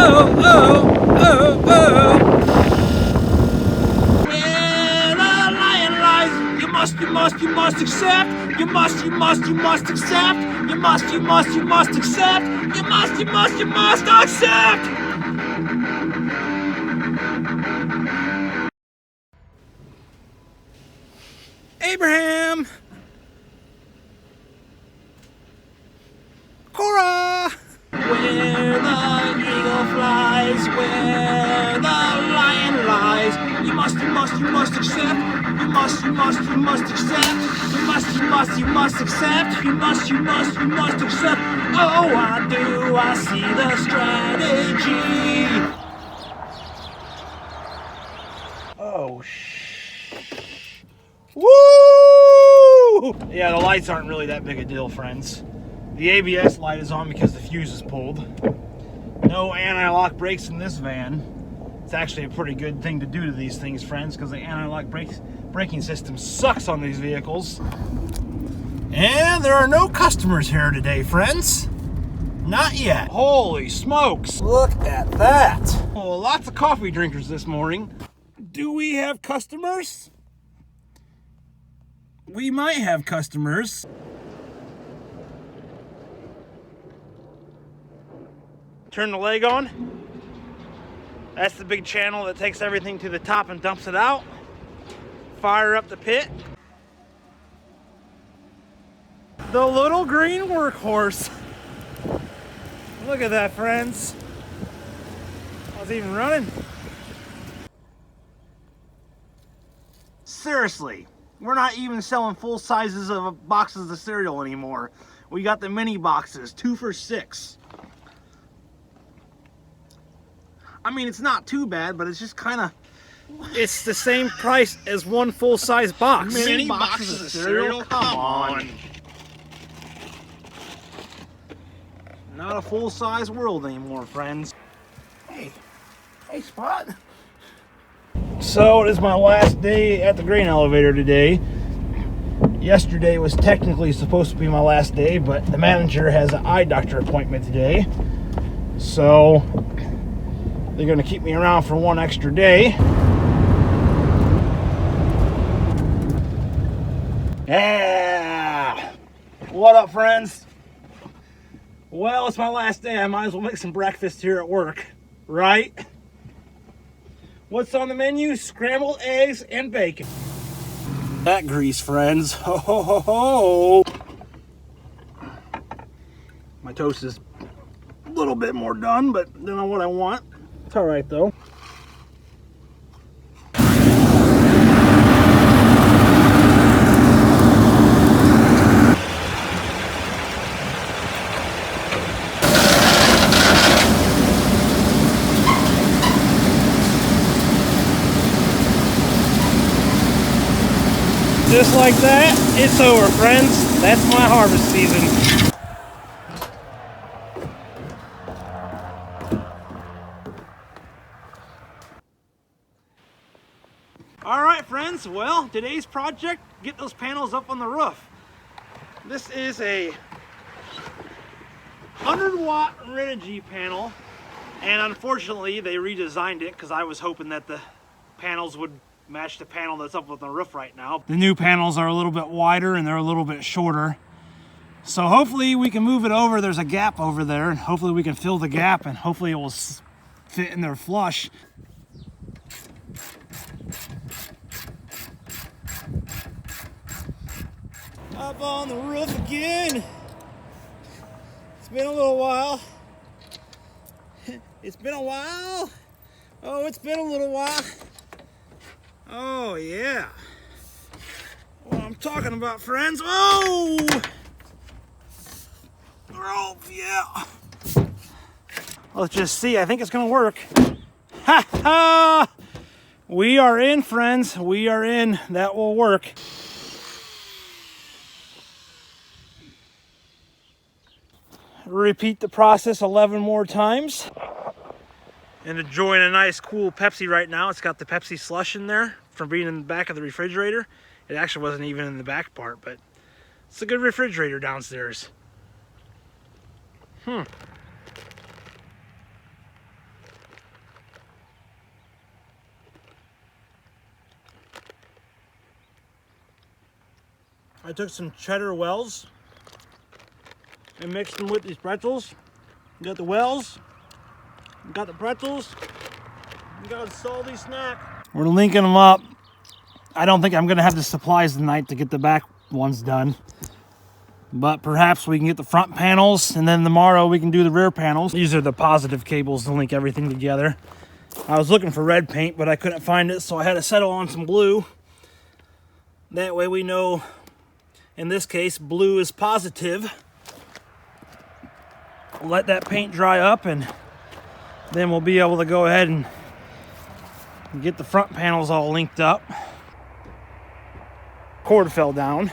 Where the lion lies, you must accept. You must accept. You must accept. You must accept. Abraham! Cora! Where the eagle flies, where the lion lies, you must accept. You must accept. You must accept. You must accept. Oh, I do, I see the strategy. Oh, woo! Yeah, the lights aren't really that big a deal, friends. The ABS light is on because the fuse is pulled. No anti-lock brakes in this van. It's actually a pretty good thing to do to these things, friends, because the anti-lock braking system sucks on these vehicles. And there are no customers here today, friends. Not yet. Holy smokes! Look at that! Oh, lots of coffee drinkers this morning. Do we have customers? We might have customers. Turn the leg on. That's the big channel that takes everything to the top and dumps it out. Fire up the pit. The little green workhorse. Look at that, friends. I was even running. Seriously, we're not even selling full sizes of boxes of cereal anymore. We got the mini boxes, 2 for $6. I mean, it's not too bad, but it's just kind of, it's the same price as one full-size box. Mini boxes of cereal? Come on. Not a full-size world anymore, friends. Hey Spot. So it is my last day at the grain elevator today. Yesterday was technically supposed to be my last day, but the manager has an eye doctor appointment today. So they're going to keep me around for one extra day. Yeah! What up, friends? Well, it's my last day. I might as well make some breakfast here at work, right? What's on the menu? Scrambled eggs and bacon. That grease, friends. Ho, ho, ho, ho. My toast is a little bit more done, but not what I want. It's all right, though. Just like that, it's over, friends. That's my harvest season. All right, friends. Well, today's project, get those panels up on the roof. This is a 100-watt Renogy panel, and unfortunately, they redesigned it because I was hoping that the panels would match the panel that's up on the roof right now. The new panels are a little bit wider and they're a little bit shorter. So hopefully we can move it over. There's a gap over there, and hopefully we can fill the gap, and hopefully it will fit in there flush. Up on the roof again. It's been a little while. It's been a while. Oh, it's been a little while. Oh, yeah. What I'm talking about, friends. Oh! Oh, yeah. Let's just see. I think it's going to work. Ha ha! We are in, friends. We are in. That will work. Repeat the process 11 more times. And enjoying a nice cool Pepsi right now. It's got the Pepsi slush in there from being in the back of the refrigerator. It actually wasn't even in the back part, but it's a good refrigerator downstairs. I took some cheddar wells and mixed them with these pretzels. We got the wells, we got the pretzels, we got a salty snack. We're linking them up. I don't think I'm gonna have the supplies tonight to get the back ones done, but perhaps we can get the front panels, and then tomorrow we can do the rear panels. These are the positive cables to link everything together. I was looking for red paint, but I couldn't find it, so I had to settle on some blue. That way we know, in this case, blue is positive. We'll let that paint dry up, and then we'll be able to go ahead and get the front panels all linked up. Cord fell down.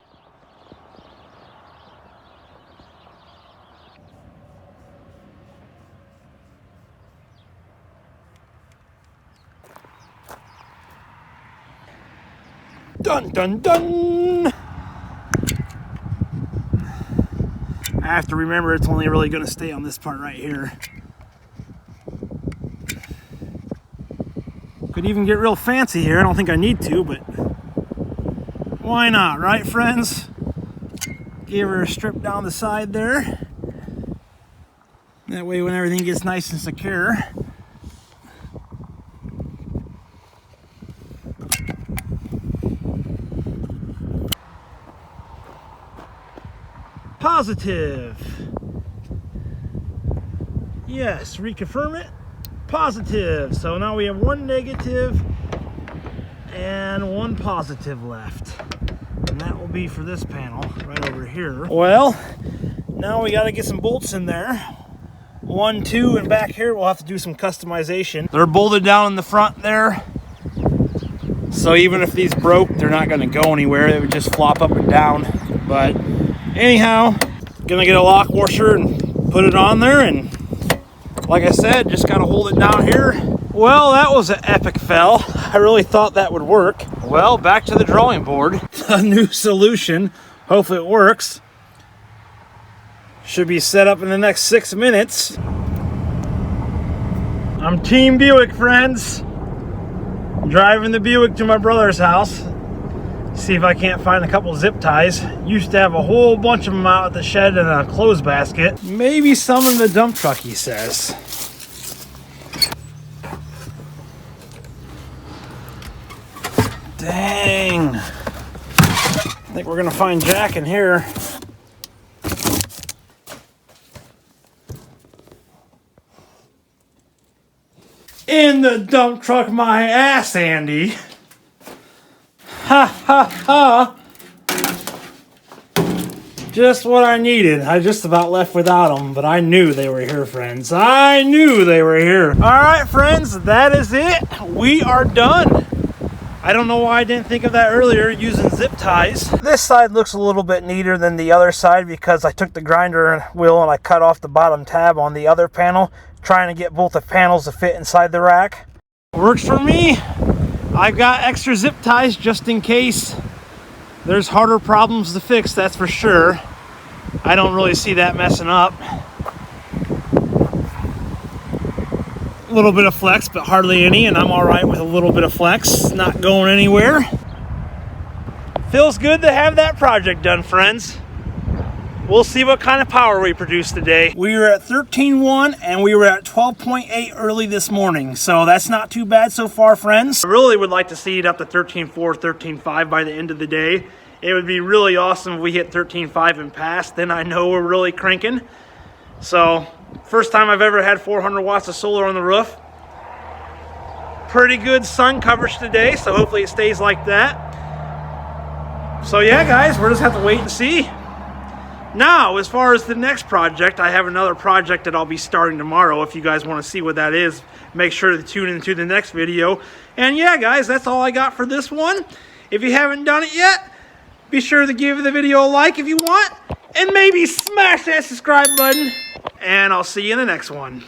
Dun dun dun! I have to remember it's only really going to stay on this part right here. Could even get real fancy here. I don't think I need to, but why not, right, friends? Give her a strip down the side there. That way when everything gets nice and secure, positive. Yes, reconfirm it. Positive. So now we have one negative and one positive left. And that will be for this panel right over here. Well, now we got to get some bolts in there. 1, 2, and back here we'll have to do some customization. They're bolted down in the front there. So even if these broke, they're not going to go anywhere. They would just flop up and down. But anyhow, gonna get a lock washer and put it on there, and like I said, just gotta hold it down here. Well, that was an epic fail. I really thought that would work. Well, back to the drawing board. A new solution. Hopefully it works. Should be set up in the next 6 minutes. I'm Team Buick, friends. Driving the Buick to my brother's house. See if I can't find a couple zip ties. Used to have a whole bunch of them out at the shed in a clothes basket. Maybe some in the dump truck, he says. Dang. I think we're gonna find Jack in here. In the dump truck, my ass, Andy. Ha ha ha! Just what I needed. I just about left without them, but I knew they were here, friends. I knew they were here. Alright, friends, that is it. We are done. I don't know why I didn't think of that earlier using zip ties. This side looks a little bit neater than the other side because I took the grinder wheel and I cut off the bottom tab on the other panel, trying to get both the panels to fit inside the rack. Works for me. I've got extra zip ties just in case there's harder problems to fix, that's for sure. I don't really see that messing up. A little bit of flex, but hardly any, and I'm all right with a little bit of flex, not going anywhere. Feels good to have that project done, friends. We'll see what kind of power we produce today. We were at 13.1 and we were at 12.8 early this morning. So that's not too bad so far, friends. I really would like to see it up to 13.4, 13.5 by the end of the day. It would be really awesome if we hit 13.5 and past. Then I know we're really cranking. So first time I've ever had 400 watts of solar on the roof. Pretty good sun coverage today, so hopefully it stays like that. So yeah, guys, we'll just have to wait and see. Now, as far as the next project, I have another project that I'll be starting tomorrow. If you guys want to see what that is, make sure to tune into the next video. And yeah, guys, that's all I got for this one. If you haven't done it yet, be sure to give the video a like if you want. And maybe smash that subscribe button. And I'll see you in the next one.